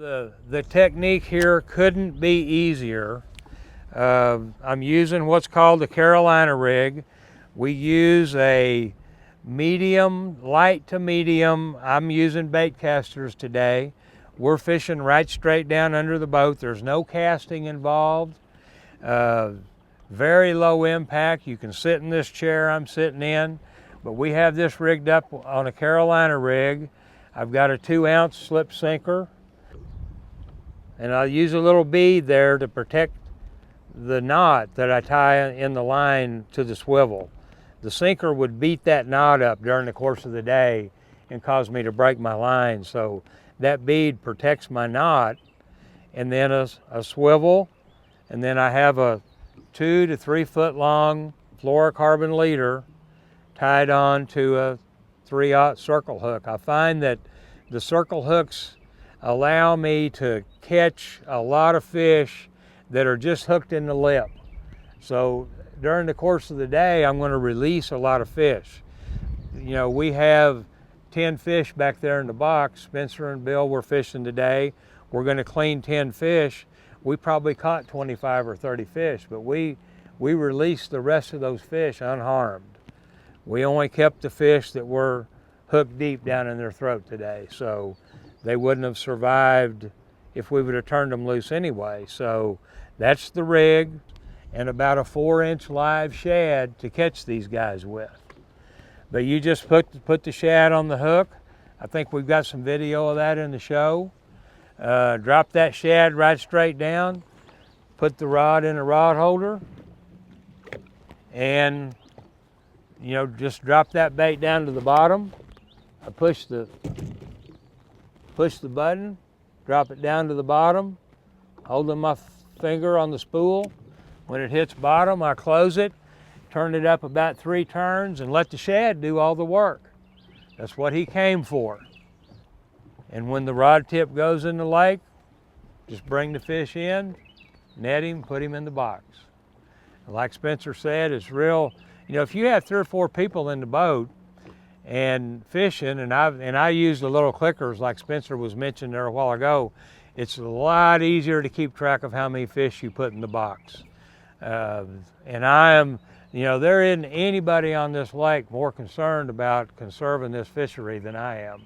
The technique here couldn't be easier. I'm using what's called the Carolina rig. We use a medium, light to medium. I'm using bait casters today. We're fishing right straight down under the boat. There's no casting involved. Very low impact. You can sit in this chair I'm sitting in, but we have this rigged up on a Carolina rig. I've got a 2-ounce slip sinker, and I'll use a little bead there to protect the knot that I tie in the line to the swivel. The sinker would beat that knot up during the course of the day and cause me to break my line. So that bead protects my knot, and then a swivel, and then I have a 2 to 3 foot long fluorocarbon leader tied on to a 3/0 circle hook. I find that the circle hooks allow me to catch a lot of fish that are just hooked in the lip. So during the course of the day, I'm going to release a lot of fish. You know, we have 10 fish back there in the box. Spencer and Bill were fishing today. We're going to clean 10 fish. We probably caught 25 or 30 fish, but we released the rest of those fish unharmed. We only kept the fish that were hooked deep down in their throat today, so they wouldn't have survived if we would have turned them loose anyway. So that's the rig, and about a 4-inch live shad to catch these guys with. But you just put the shad on the hook. I think we've got some video of that in the show. Drop that shad right straight down, put the rod in a rod holder, and you know, just drop that bait down to the bottom. I push the button, drop it down to the bottom, holding my finger on the spool. When it hits bottom, I close it, turn it up about 3 turns, and let the shad do all the work. That's what he came for. And when the rod tip goes in the lake, just bring the fish in, net him, put him in the box. And like Spencer said, it's real. You know, if you have 3 or 4 people in the boat and fishing, and I use the little clickers like Spencer was mentioning there a while ago, it's a lot easier to keep track of how many fish you put in the box. And I am, you know, there isn't anybody on this lake more concerned about conserving this fishery than I am.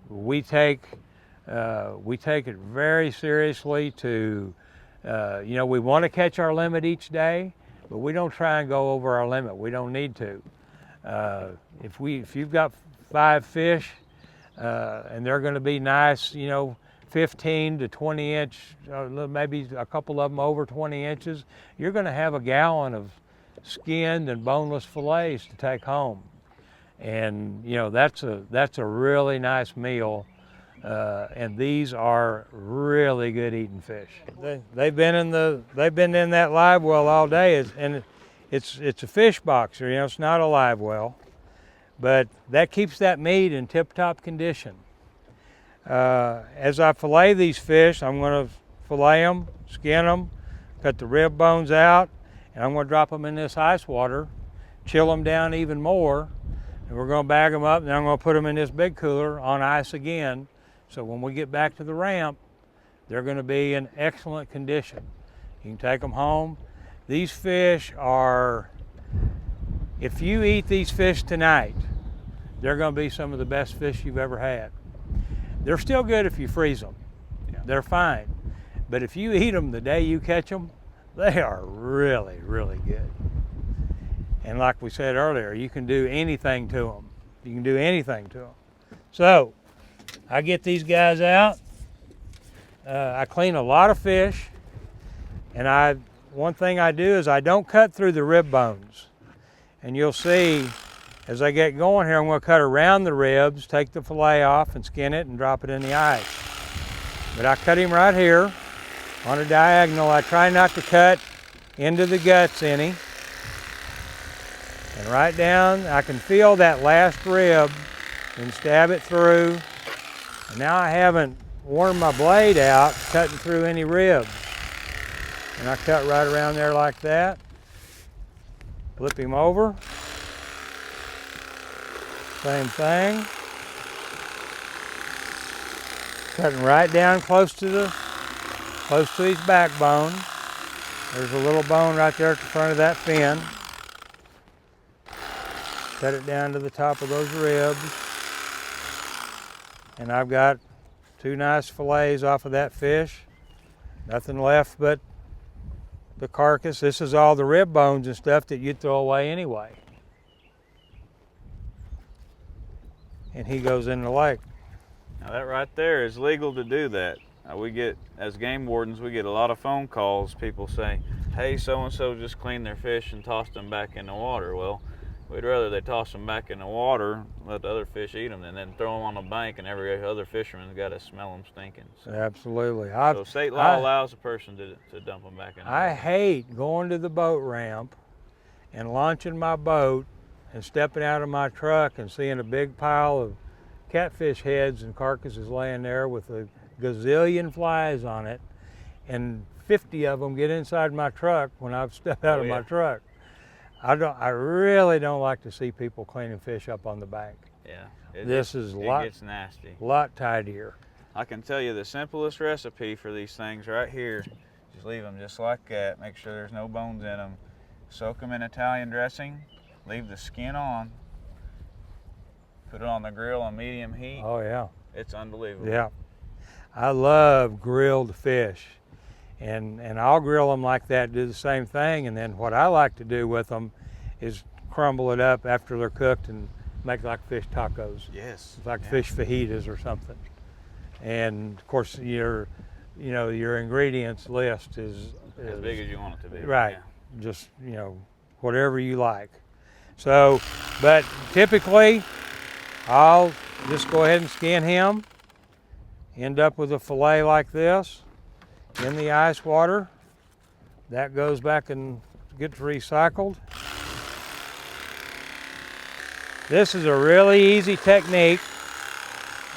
We take it very seriously to, you know, we want to catch our limit each day, but we don't try and go over our limit. We don't need to. If you've got 5 fish and they're going to be nice, you know, 15 to 20 inch, maybe a couple of them over 20 inches, you're going to have a gallon of skinned and boneless fillets to take home. And you know, that's a really nice meal, and these are really good eating fish. They've been in that live well all day, and it's a fish boxer. You know, it's not a live well, but that keeps that meat in tip-top condition. As I fillet these fish, I'm going to fillet them, skin them, cut the rib bones out, and I'm going to drop them in this ice water, chill them down even more. And we're going to bag them up, and then I'm going to put them in this big cooler on ice again. So when we get back to the ramp, they're going to be in excellent condition. You can take them home. These fish are, if you eat these fish tonight, they're going to be some of the best fish you've ever had. They're still good if you freeze them. Yeah. They're fine. But if you eat them the day you catch them, they are really, really good. And like we said earlier, you can do anything to them. You can do anything to them. So I get these guys out. I clean a lot of fish. And one thing I do is I don't cut through the rib bones. And you'll see as I get going here, I'm going to cut around the ribs, take the fillet off and skin it and drop it in the ice. But I cut him right here on a diagonal. I try not to cut into the guts any. And right down, I can feel that last rib and stab it through. And now I haven't worn my blade out cutting through any ribs. And I cut right around there like that. Flip him over. Same thing. Cutting right down close to his backbone. There's a little bone right there at the front of that fin. Cut it down to the top of those ribs. And I've got 2 nice fillets off of that fish. Nothing left but the carcass. This is all the rib bones and stuff that you'd throw away anyway. And he goes in the lake. Now that right there is legal to do that. We get, as game wardens, we get a lot of phone calls. People say, hey, so-and-so just cleaned their fish and tossed them back in the water. Well, we'd rather they toss them back in the water, let the other fish eat them, than then throw them on the bank and every other fisherman's got to smell them stinking. So, absolutely. So state law allows a person to dump them back in the water. I hate going to the boat ramp and launching my boat and stepping out of my truck and seeing a big pile of catfish heads and carcasses laying there with a gazillion flies on it, and 50 of them get inside my truck when I've stepped out of my truck. I really don't like to see people cleaning fish up on the bank. Yeah. It gets nasty. A lot tidier. I can tell you the simplest recipe for these things right here. Just leave them just like that. Make sure there's no bones in them. Soak them in Italian dressing. Leave the skin on. Put it on the grill on medium heat. Oh yeah. It's unbelievable. Yeah. I love grilled fish. And I'll grill them like that, do the same thing. And then what I like to do with them is crumble it up after they're cooked and make like fish tacos. Yes. Like fish fajitas or something. And of course your ingredients list is as big as you want it to be. Right. Yeah. Just, whatever you like. So, but typically I'll just go ahead and skin him. End up with a fillet like this in the ice water. That goes back and gets recycled. This is a really easy technique.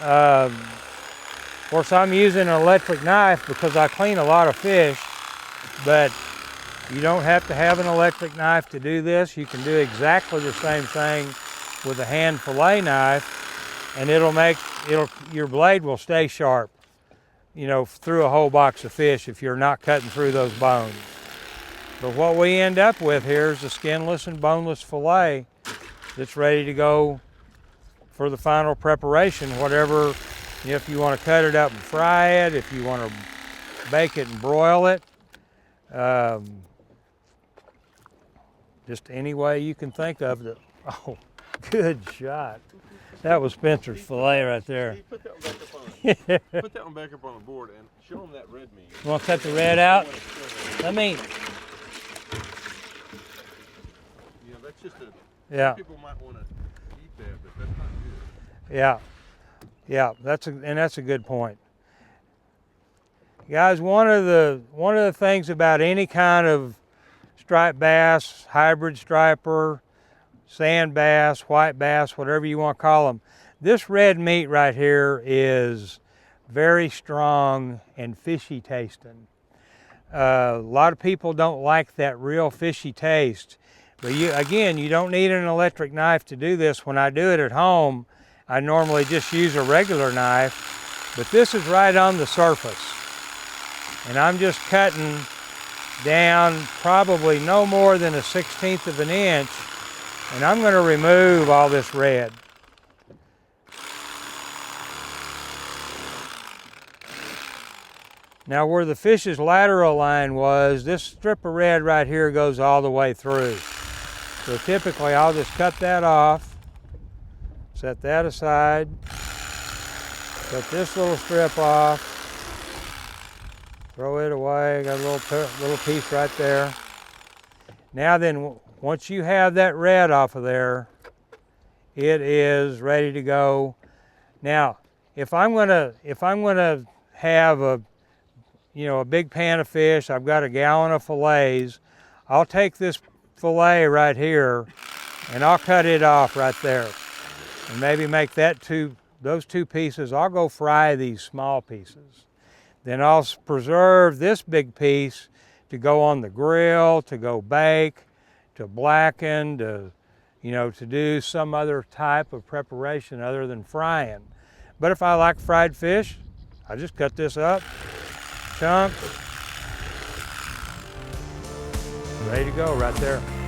Of course, I'm using an electric knife because I clean a lot of fish, but you don't have to have an electric knife to do this. You can do exactly the same thing with a hand fillet knife, and your blade will stay sharp, through a whole box of fish if you're not cutting through those bones. But what we end up with here is a skinless and boneless fillet that's ready to go for the final preparation, whatever, if you want to cut it up and fry it, if you want to bake it and broil it, just any way you can think of it. Oh, good shot. That was Spencer's fillet right there. Put that one back up on put that one back up on the board and show them that red meat. You want to cut the red out? Let me. That's just Yeah. People might want to eat that, but that's not good. Yeah. That's a good point. Guys, one of the things about any kind of striped bass, hybrid striper, sand bass, white bass, whatever you want to call them, this red meat right here is very strong and fishy tasting. A lot of people don't like that real fishy taste, but you don't need an electric knife to do this. When I do it at home, I normally just use a regular knife, but this is right on the surface. And I'm just cutting down probably no more than 1/16 of an inch, and I'm going to remove all this red. Now where the fish's lateral line was, this strip of red right here goes all the way through. So typically I'll just cut that off, set that aside, cut this little strip off, throw it away, got a little piece right there. Now then, once you have that red off of there, it is ready to go. Now, if I'm gonna have a big pan of fish, I've got a gallon of fillets, I'll take this fillet right here and I'll cut it off right there. And maybe make those two pieces, I'll go fry these small pieces. Then I'll preserve this big piece to go on the grill, to go bake, to blacken, to do some other type of preparation other than frying. But if I like fried fish, I just cut this up, chunk, ready to go right there.